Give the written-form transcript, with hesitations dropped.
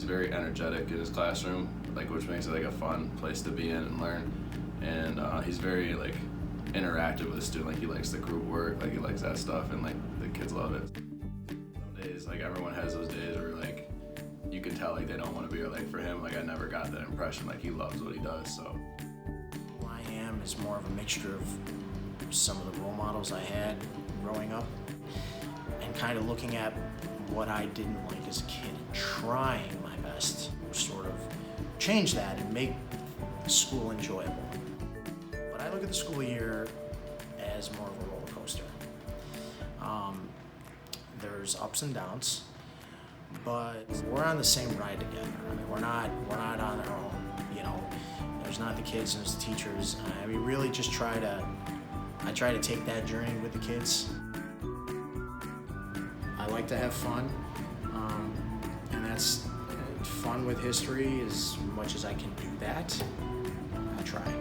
very energetic in his classroom, like which makes it like a fun place to be in and learn. And he's very like interactive with the student. Like he likes the group work, like he likes that stuff, and like the kids love it. Some days, like everyone has those days where like you can tell like they don't want to be here. Like for him, like I never got that impression. Like he loves what he does. So Who I am is more of a mixture of some of the role models I had growing up, and kind of looking at what I didn't like as a kid and trying my best to sort of change that and make school enjoyable. But I look at the school year as more of a roller coaster. There's ups and downs, but we're on the same ride together. I mean, we're not on our own. You know, there's not the kids and there's the teachers. I mean, really just try to take that journey with the kids. I like to have fun, and that's fun with history. As much as I can do that, I try.